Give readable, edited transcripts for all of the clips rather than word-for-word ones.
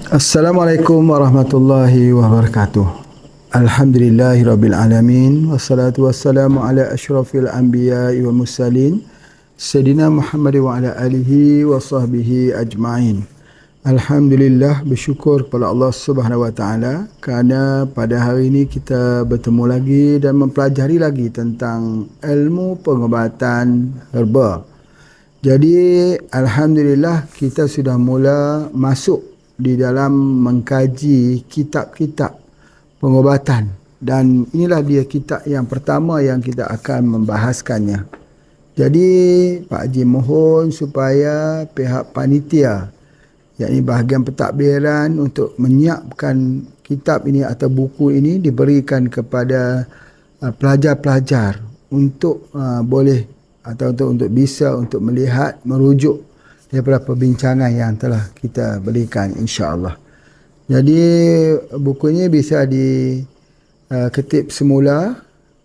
Assalamualaikum warahmatullahi wabarakatuh. Alhamdulillahirabbil alamin wassalatu wassalamu ala asyrafil anbiya'i wal mursalin sayyidina Muhammad wa ala alihi wa sahbihi ajma'in. Alhamdulillah, bersyukur kepada Allah Subhanahu wa taala kerana pada hari ini kita bertemu lagi dan mempelajari lagi tentang ilmu pengobatan herba. Jadi alhamdulillah kita sudah mula masuk di dalam mengkaji kitab-kitab pengobatan, dan inilah dia kitab yang pertama yang kita akan membahaskannya. Jadi Pak Haji mohon supaya pihak panitia, yakni bahagian pentadbiran, untuk menyiapkan kitab ini atau buku ini diberikan kepada pelajar-pelajar untuk boleh atau untuk bisa untuk melihat, merujuk daripada perbincangan yang telah kita berikan, insya-Allah. Jadi buku ini bisa diketip semula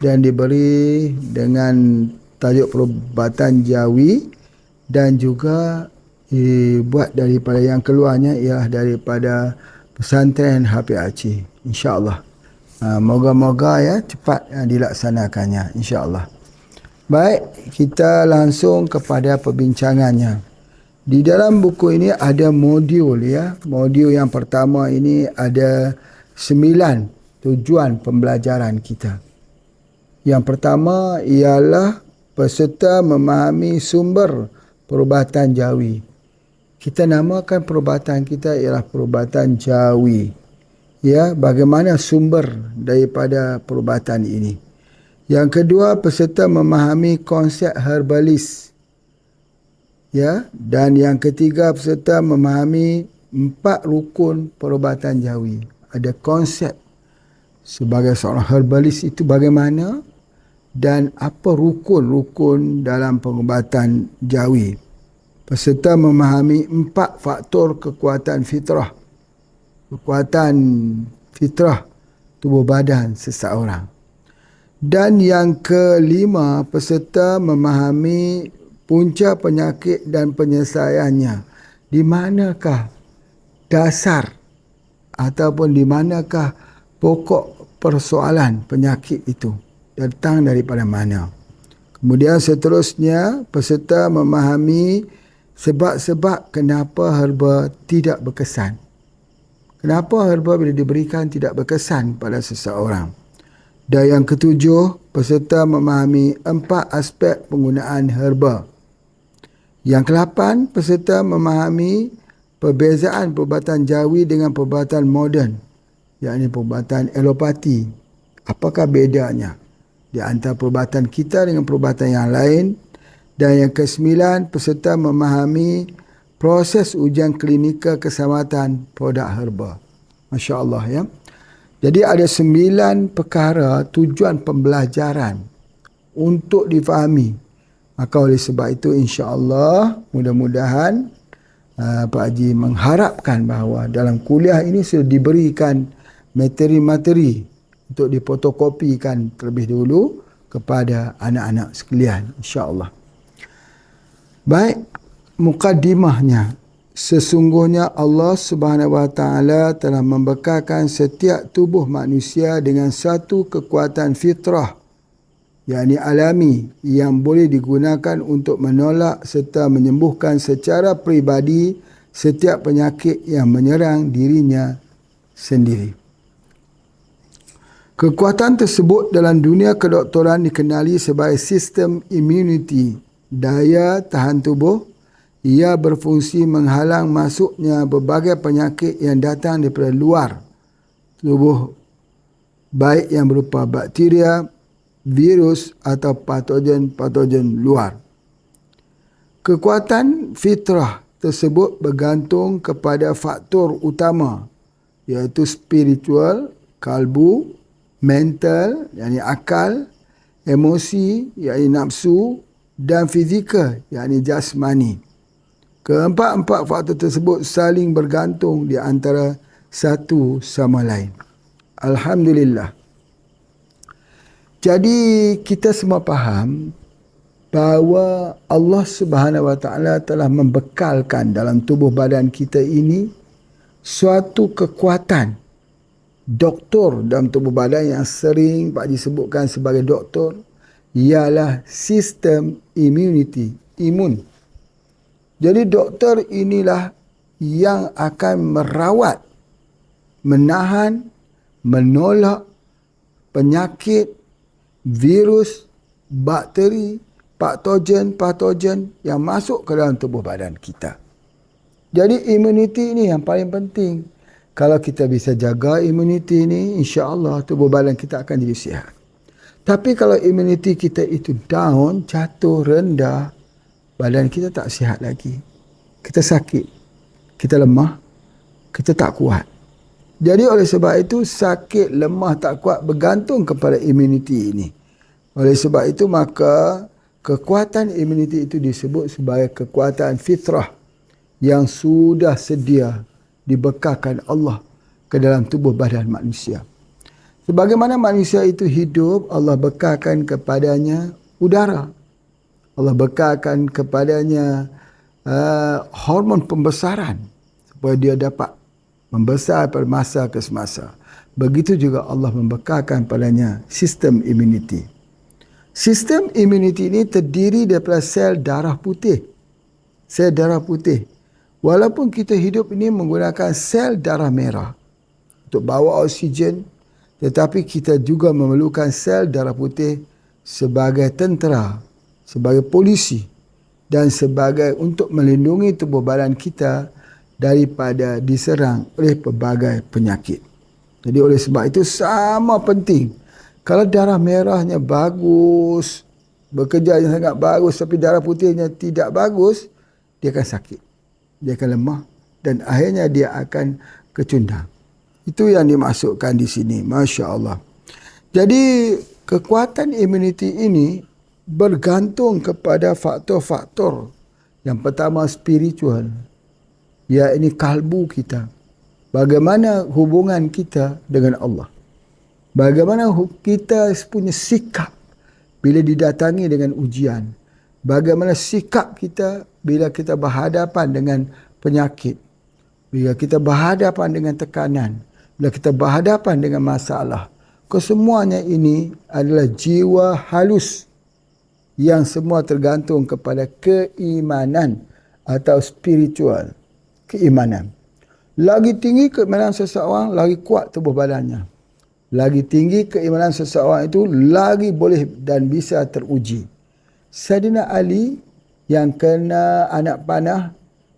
dan diberi dengan tajuk perubatan jawi, dan juga dibuat daripada yang keluarnya ialah daripada pesantren Hafiz Aceh, insya-Allah. Moga-moga ya cepat dilaksanakannya, insya-Allah. Baik, kita langsung kepada perbincangannya. Di dalam buku ini ada modul ya. Modul yang pertama ini ada 9 tujuan pembelajaran kita. Yang pertama ialah peserta memahami sumber perubatan jawi. Kita namakan perubatan kita ialah perubatan jawi. Ya, bagaimana sumber daripada perubatan ini. Yang kedua, peserta memahami konsep herbalis. Ya, dan yang ketiga, peserta memahami 4 rukun perubatan jawi. Ada konsep sebagai seorang herbalis itu bagaimana, dan apa rukun-rukun dalam pengobatan jawi. Peserta memahami 4 faktor kekuatan fitrah. Kekuatan fitrah tubuh badan seseorang. Dan yang kelima, peserta memahami punca penyakit dan penyelesaiannya. Di manakah dasar ataupun di manakah pokok persoalan penyakit itu? Datang daripada mana? Kemudian seterusnya, peserta memahami sebab-sebab kenapa herba tidak berkesan. Kenapa herba bila diberikan tidak berkesan pada seseorang? Dan yang ketujuh, peserta memahami 4 aspek penggunaan herba. Yang ke-8, peserta memahami perbezaan perubatan jawi dengan perubatan moden, yakni perubatan alopati. Apakah bedanya di antara perubatan kita dengan perubatan yang lain? Dan yang ke-9, peserta memahami proses ujian klinikal keselamatan produk herba. Masya Allah ya. Jadi ada 9 perkara tujuan pembelajaran untuk difahami. Maka oleh sebab itu insya-Allah mudah-mudahan Pak Haji mengharapkan bahawa dalam kuliah ini sudah diberikan materi-materi untuk difotokopikan terlebih dahulu kepada anak-anak sekalian, insya-Allah. Baik, mukadimahnya. Sesungguhnya Allah Subhanahu wa taala telah membekalkan setiap tubuh manusia dengan satu kekuatan fitrah, yakni alami, yang boleh digunakan untuk menolak serta menyembuhkan secara peribadi setiap penyakit yang menyerang dirinya sendiri. Kekuatan tersebut dalam dunia kedoktoran dikenali sebagai sistem immunity, daya tahan tubuh. Ia berfungsi menghalang masuknya berbagai penyakit yang datang daripada luar tubuh, baik yang berupa bakteria, virus atau patogen-patogen luar. Kekuatan fitrah tersebut bergantung kepada faktor utama, iaitu spiritual, kalbu, mental, yakni akal, emosi, yakni nafsu, dan fizikal, yakni jasmani. Keempat-empat faktor tersebut saling bergantung di antara satu sama lain. Alhamdulillah. Jadi kita semua faham bahawa Allah Subhanahu wa taala telah membekalkan dalam tubuh badan kita ini suatu kekuatan doktor dalam tubuh badan yang sering Pak Haji sebutkan sebagai doktor ialah sistem immunity, imun. Jadi doktor inilah yang akan merawat, menahan, menolak penyakit, virus, bakteri, patogen yang masuk ke dalam tubuh badan kita. Jadi imuniti ini yang paling penting. Kalau kita bisa jaga imuniti ini, insya-Allah tubuh badan kita akan jadi sihat. Tapi kalau imuniti kita itu down, jatuh, rendah, badan kita tak sihat lagi. Kita sakit, kita lemah, kita tak kuat. Jadi oleh sebab itu sakit, lemah, tak kuat bergantung kepada imuniti ini. Oleh sebab itu maka kekuatan imuniti itu disebut sebagai kekuatan fitrah yang sudah sedia dibekalkan Allah ke dalam tubuh badan manusia. Sebagaimana manusia itu hidup, Allah bekalkan kepadanya udara. Allah bekalkan kepadanya hormon pembesaran supaya dia dapat membesar pada masa ke semasa. Begitu juga Allah membekalkan padanya sistem imuniti. Sistem imuniti ini terdiri daripada sel darah putih. Sel darah putih. Walaupun kita hidup ini menggunakan sel darah merah untuk bawa oksigen, tetapi kita juga memerlukan sel darah putih sebagai tentera, sebagai polisi dan sebagai untuk melindungi tubuh badan kita daripada diserang oleh pelbagai penyakit. Jadi oleh sebab itu sama penting. Kalau darah merahnya bagus, bekerja yang sangat bagus, tapi darah putihnya tidak bagus, dia akan sakit. Dia akan lemah dan akhirnya dia akan kecundang. Itu yang dimasukkan di sini. Masya Allah. Jadi kekuatan imuniti ini bergantung kepada faktor-faktor. Yang pertama spiritual. Iaitu kalbu kita. Bagaimana hubungan kita dengan Allah. Bagaimana kita punya sikap bila didatangi dengan ujian. Bagaimana sikap kita bila kita berhadapan dengan penyakit. Bila kita berhadapan dengan tekanan. Bila kita berhadapan dengan masalah. Kesemuanya ini adalah jiwa halus. Yang semua tergantung kepada keimanan atau spiritual. Keimanan. Lagi tinggi keimanan seseorang, lagi kuat tubuh badannya. Lagi tinggi keimanan seseorang itu, lagi boleh dan bisa teruji. Saidina Ali yang kena anak panah,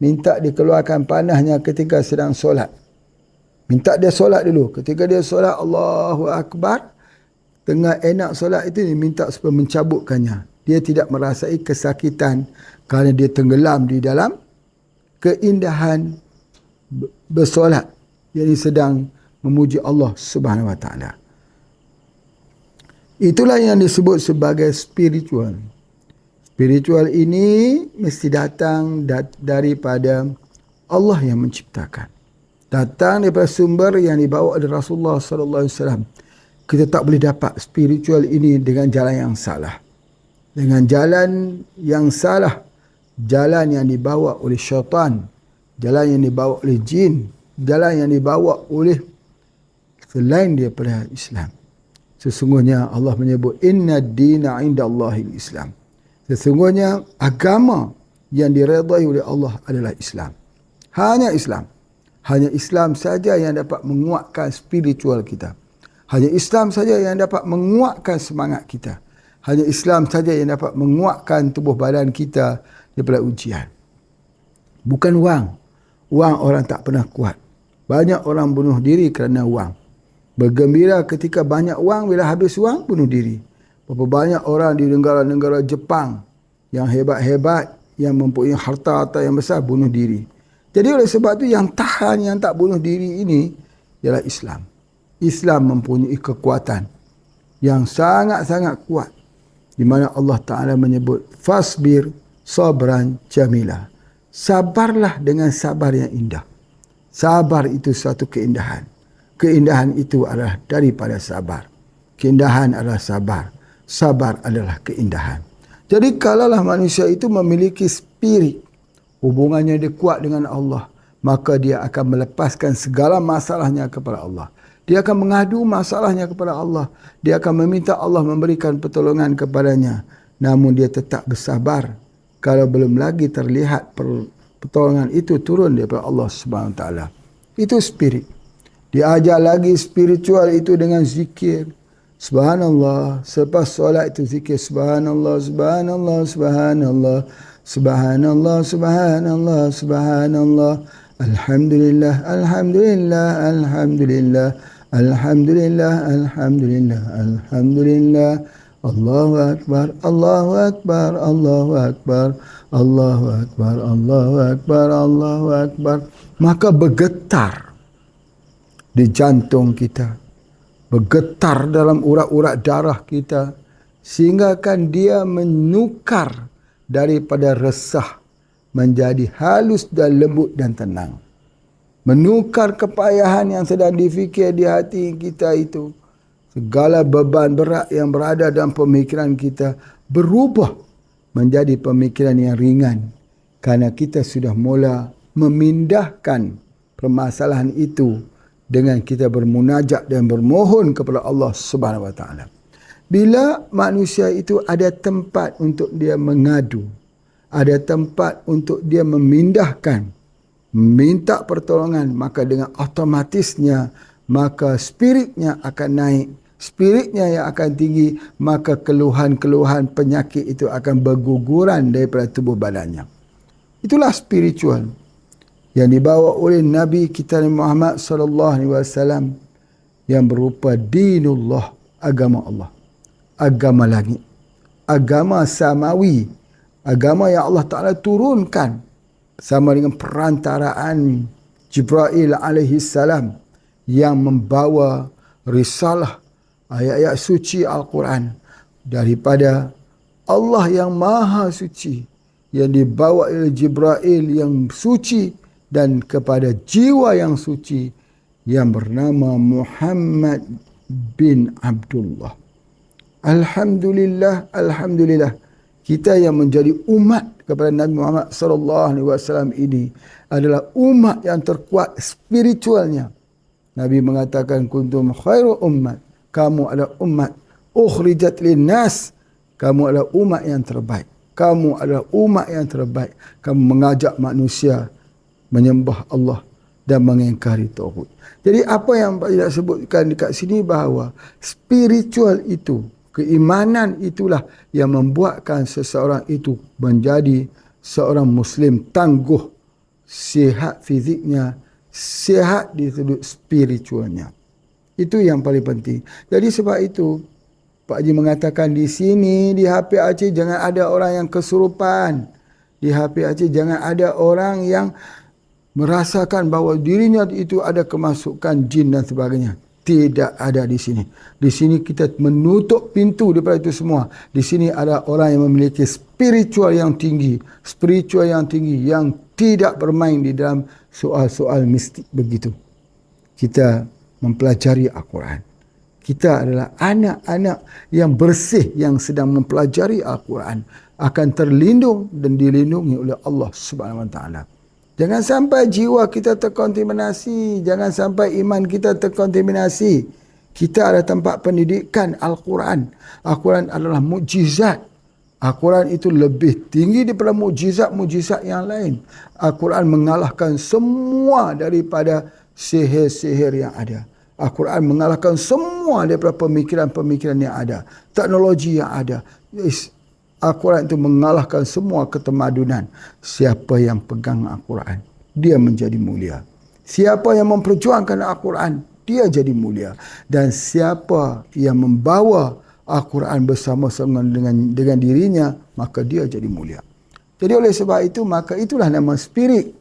minta dikeluarkan panahnya ketika sedang solat. Minta dia solat dulu. Ketika dia solat, Allahu Akbar, tengah enak solat itu dia minta supaya mencabutkannya. Dia tidak merasai kesakitan kerana dia tenggelam di dalam keindahan bersolat. Yang sedang memuji Allah Subhanahu Wa Taala. Itulah yang disebut sebagai spiritual. Spiritual ini mesti datang daripada Allah yang menciptakan. Datang daripada sumber yang dibawa oleh Rasulullah sallallahu alaihi wasallam. Kita tak boleh dapat spiritual ini dengan jalan yang salah. Dengan jalan yang salah, jalan yang dibawa oleh syaitan, jalan yang dibawa oleh jin, jalan yang dibawa oleh selain daripada Islam. Sesungguhnya Allah menyebut inna ad-dina 'inda Allahil Islam. Sesungguhnya agama yang diredai oleh Allah adalah Islam. Hanya Islam. Hanya Islam saja yang dapat menguatkan spiritual kita. Hanya Islam saja yang dapat menguatkan semangat kita. Hanya Islam saja yang dapat menguatkan tubuh badan kita daripada ujian. Bukan wang. Wang orang tak pernah kuat. Banyak orang bunuh diri kerana wang. Bergembira ketika banyak wang, bila habis wang, bunuh diri. Berapa banyak orang di negara-negara Jepang yang hebat-hebat, yang mempunyai harta yang besar, bunuh diri. Jadi oleh sebab itu yang tahan, yang tak bunuh diri ini ialah Islam. Islam mempunyai kekuatan yang sangat-sangat kuat. Di mana Allah Ta'ala menyebut, fasbir sabran jamila. Sabarlah dengan sabar yang indah. Sabar itu satu keindahan. Keindahan itu adalah daripada sabar. Keindahan adalah sabar. Sabar adalah keindahan. Jadi kalaulah manusia itu memiliki spirit, hubungannya dia kuat dengan Allah, maka dia akan melepaskan segala masalahnya kepada Allah. Dia akan mengadu masalahnya kepada Allah. Dia akan meminta Allah memberikan pertolongan kepadanya. Namun dia tetap bersabar kalau belum lagi terlihat pertolongan itu turun daripada Allah Subhanahu Wa Taala. Itu spirit. Dia ajar lagi spiritual itu dengan zikir. Subhanallah. Selepas solat itu zikir. Subhanallah, subhanallah, subhanallah. Subhanallah, subhanallah, subhanallah. Alhamdulillah, alhamdulillah, alhamdulillah. Alhamdulillah, alhamdulillah, alhamdulillah. Allahu Akbar, Allahu Akbar, Allahu Akbar, Allahu Akbar, Allahu Akbar, Allahu Akbar. Maka bergetar di jantung kita, bergetar dalam urat-urat darah kita, sehingga kan dia menukar daripada resah menjadi halus dan lembut dan tenang. Menukar kepayahan yang sedang difikir di hati kita itu, segala beban berat yang berada dalam pemikiran kita berubah menjadi pemikiran yang ringan, kerana kita sudah mula memindahkan permasalahan itu dengan kita bermunajat dan bermohon kepada Allah Subhanahu Wa Taala. Bila manusia itu ada tempat untuk dia mengadu, ada tempat untuk dia memindahkan, minta pertolongan, maka dengan otomatisnya maka spiritnya akan naik, spiritnya yang akan tinggi, maka keluhan-keluhan penyakit itu akan berguguran daripada tubuh badannya. Itulah spiritual yang dibawa oleh Nabi kita Muhammad sallallahu alaihi wasallam, yang berupa dinullah, agama Allah, agama langit, agama samawi, agama yang Allah Ta'ala turunkan sama dengan perantaraan Jibril alaihi salam yang membawa risalah ayat-ayat suci Al-Quran daripada Allah yang maha suci, yang dibawa oleh Jibril yang suci dan kepada jiwa yang suci yang bernama Muhammad bin Abdullah. Alhamdulillah, alhamdulillah, kita yang menjadi umat kepada Nabi Muhammad sallallahu alaihi wasallam ini adalah umat yang terkuat spiritualnya. Nabi mengatakan kuntum khairu ummat, kamu adalah umat ukhrijat linnas, kamu adalah umat yang terbaik. Kamu adalah umat yang terbaik. Kamu mengajak manusia menyembah Allah dan mengingkari tauhid. Jadi apa yang Pak Ida sebutkan dekat sini, bahawa spiritual itu, keimanan itulah yang membuatkan seseorang itu menjadi seorang Muslim tangguh, sihat fiziknya, sihat di sudut spiritualnya. Itu yang paling penting. Jadi sebab itu Pak Haji mengatakan di sini, di HP Aceh jangan ada orang yang kesurupan. Di HP Aceh jangan ada orang yang merasakan bahawa dirinya itu ada kemasukan jin dan sebagainya. Tidak ada di sini. Di sini kita menutup pintu daripada itu semua. Di sini ada orang yang memiliki spiritual yang tinggi. Spiritual yang tinggi yang tidak bermain di dalam soal-soal mistik begitu. Kita mempelajari Al-Quran. Kita adalah anak-anak yang bersih yang sedang mempelajari Al-Quran, akan terlindung dan dilindungi oleh Allah Subhanahu Wa Taala. Jangan sampai jiwa kita terkontaminasi, jangan sampai iman kita terkontaminasi. Kita ada tempat pendidikan Al-Quran. Al-Quran adalah mukjizat. Al-Quran itu lebih tinggi daripada mukjizat-mukjizat yang lain. Al-Quran mengalahkan semua daripada sihir-sihir yang ada. Al-Quran mengalahkan semua daripada pemikiran-pemikiran yang ada, teknologi yang ada. Al-Quran itu mengalahkan semua ketemadunan. Siapa yang pegang Al-Quran, dia menjadi mulia. Siapa yang memperjuangkan Al-Quran, dia jadi mulia. Dan siapa yang membawa Al-Quran bersama-sama dengan dirinya, maka dia jadi mulia. Jadi oleh sebab itu, maka itulah nama spirit.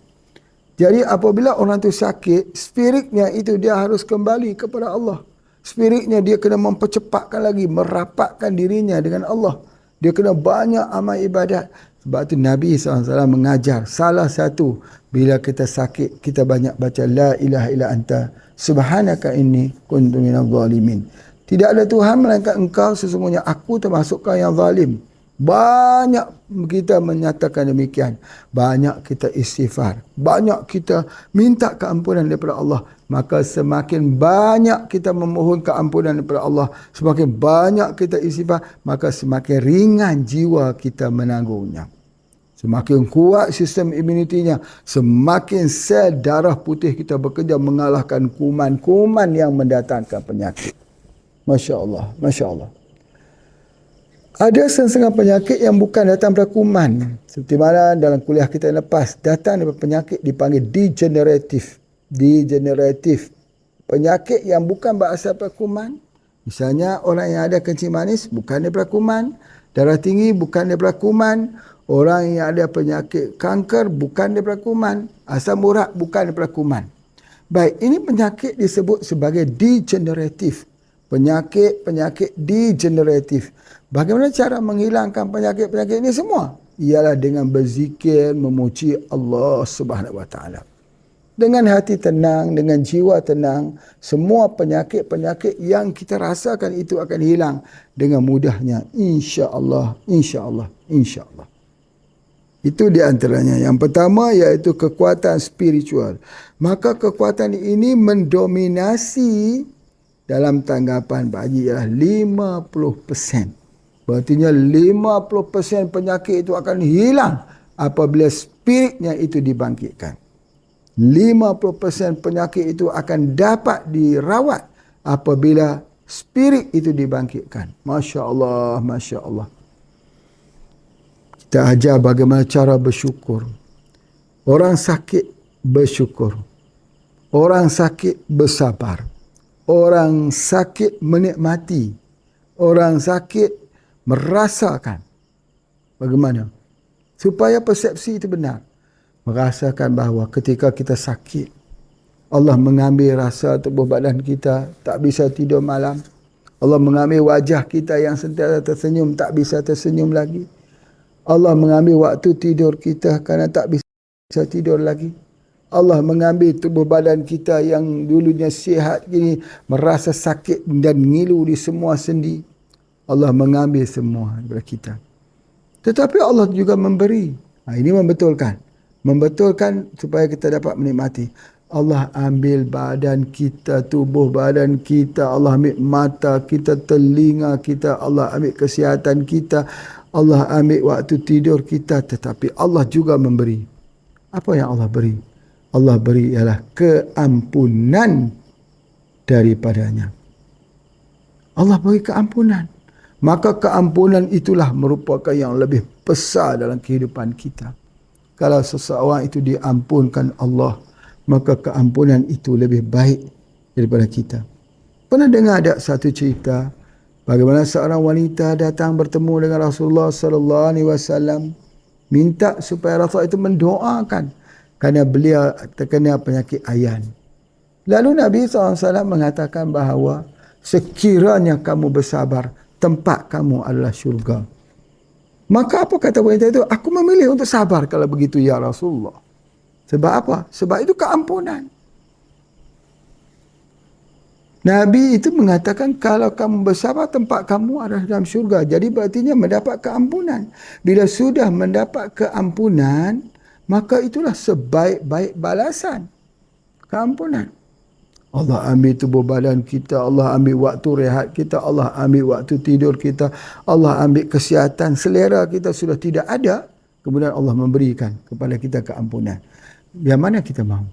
Jadi apabila orang itu sakit, spiritnya itu dia harus kembali kepada Allah. Spiritnya dia kena mempercepatkan lagi, merapatkan dirinya dengan Allah. Dia kena banyak amal ibadat. Sebab itu Nabi SAW mengajar, salah satu, bila kita sakit, kita banyak baca La ilaha illa anta subhanaka inni kuntu minadh dhalimin. Tidak ada Tuhan melainkan engkau, sesungguhnya aku termasuk kau yang zalim. Banyak kita menyatakan demikian. Banyak kita istighfar. Banyak kita minta keampunan daripada Allah. Maka semakin banyak kita memohon keampunan daripada Allah, semakin banyak kita istighfar, maka semakin ringan jiwa kita menanggungnya. Semakin kuat sistem imunitinya, semakin sel darah putih kita bekerja mengalahkan kuman-kuman yang mendatangkan penyakit. Masya Allah, Masya Allah. Ada setengah penyakit yang bukan datang daripada kuman. Seperti mana dalam kuliah kita yang lepas, datang daripada penyakit dipanggil degeneratif. Degeneratif. Penyakit yang bukan berasal daripada kuman. Misalnya orang yang ada kencing manis bukan daripada kuman. Darah tinggi bukan daripada kuman. Orang yang ada penyakit kanker bukan daripada kuman. Asam urat bukan daripada kuman. Baik, ini penyakit disebut sebagai degeneratif. Penyakit-penyakit degeneratif. Bagaimana cara menghilangkan penyakit-penyakit ini semua? Ialah dengan berzikir, memuji Allah Subhanahu Wa Taala. Dengan hati tenang, dengan jiwa tenang, semua penyakit-penyakit yang kita rasakan itu akan hilang dengan mudahnya. Insya-Allah, insya-Allah, insya-Allah. Itu di antaranya. Yang pertama iaitu kekuatan spiritual. Maka kekuatan ini mendominasi dalam tanggapan bagi ialah 50%. Berartinya 50% penyakit itu akan hilang apabila spiritnya itu dibangkitkan. 50% penyakit itu akan dapat dirawat apabila spirit itu dibangkitkan. Masya Allah, Masya Allah. Kita ajar bagaimana cara bersyukur. Orang sakit bersyukur. Orang sakit bersabar. Orang sakit menikmati. Orang sakit merasakan. Bagaimana? Supaya persepsi itu benar. Merasakan bahawa ketika kita sakit, Allah mengambil rasa tubuh badan kita, tak bisa tidur malam. Allah mengambil wajah kita yang sentiasa tersenyum, tak bisa tersenyum lagi. Allah mengambil waktu tidur kita kerana tak bisa tidur lagi. Allah mengambil tubuh badan kita yang dulunya sihat kini merasa sakit dan ngilu di semua sendi. Allah mengambil semua daripada kita. Tetapi Allah juga memberi. Ini membetulkan. Membetulkan supaya kita dapat menikmati. Allah ambil badan kita, tubuh badan kita. Allah ambil mata kita, telinga kita. Allah ambil kesihatan kita. Allah ambil waktu tidur kita. Tetapi Allah juga memberi. Apa yang Allah beri? Allah beri ialah keampunan daripadanya. Allah beri keampunan. Maka keampunan itulah merupakan yang lebih besar dalam kehidupan kita. Kalau seseorang itu diampunkan Allah, maka keampunan itu lebih baik daripada kita. Pernah dengar ada satu cerita bagaimana seorang wanita datang bertemu dengan Rasulullah sallallahu alaihi wasallam minta supaya Rasul itu mendoakan kerana beliau terkena penyakit ayan. Lalu Nabi SAW mengatakan bahawa sekiranya kamu bersabar, tempat kamu adalah syurga. Maka apa kata wanita itu? Aku memilih untuk sabar kalau begitu ya Rasulullah. Sebab apa? Sebab itu keampunan. Nabi itu mengatakan kalau kamu bersabar, tempat kamu adalah dalam syurga. Jadi berartinya mendapat keampunan. Bila sudah mendapat keampunan, maka itulah sebaik-baik balasan. Keampunan. Allah ambil tubuh badan kita, Allah ambil waktu rehat kita, Allah ambil waktu tidur kita, Allah ambil kesihatan, selera kita sudah tidak ada, kemudian Allah memberikan kepada kita keampunan. Yang mana kita mahu?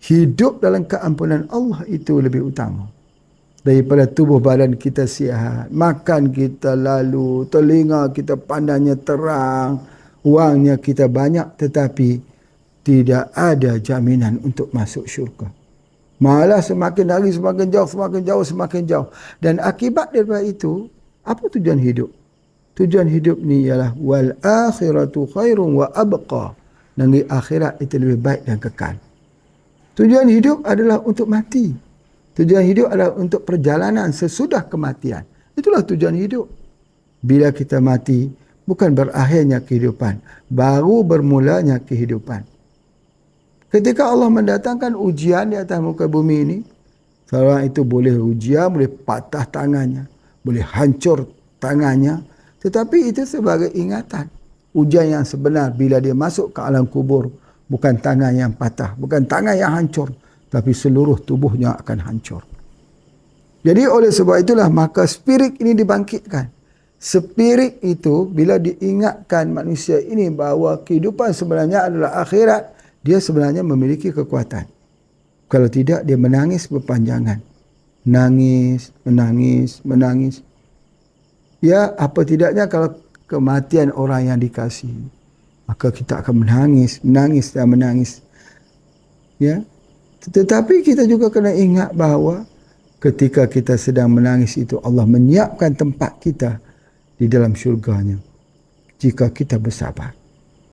Hidup dalam keampunan Allah itu lebih utama daripada tubuh badan kita sihat, makan kita lalu, telinga kita pandangnya terang, wangnya kita banyak, tetapi tidak ada jaminan untuk masuk syurga. Malah semakin hari semakin jauh, semakin jauh, semakin jauh. Dan akibat daripada itu, apa tujuan hidup? Tujuan hidup ni ialah wal akhiratu khairun wa abqa. Dan di akhirat itu lebih baik dan kekal. Tujuan hidup adalah untuk mati. Tujuan hidup adalah untuk perjalanan sesudah kematian. Itulah tujuan hidup. Bila kita mati, bukan berakhirnya kehidupan, baru bermulanya kehidupan. Ketika Allah mendatangkan ujian di atas muka bumi ini, seorang itu boleh ujian, boleh patah tangannya, boleh hancur tangannya, Tetapi itu sebagai ingatan. Ujian yang sebenar bila dia masuk ke alam kubur, bukan tangan yang patah, bukan tangan yang hancur, tapi seluruh tubuhnya akan hancur. Jadi oleh sebab itulah maka spirit ini dibangkitkan. Spirit itu bila diingatkan manusia ini bahawa kehidupan sebenarnya adalah akhirat, dia sebenarnya memiliki kekuatan. Kalau tidak, dia menangis berpanjangan. Menangis. Ya, apa tidaknya kalau kematian orang yang dikasihi, maka kita akan menangis. Ya. Tetapi kita juga kena ingat bahawa ketika kita sedang menangis itu, Allah menyiapkan tempat kita di dalam syurganya jika kita bersabar.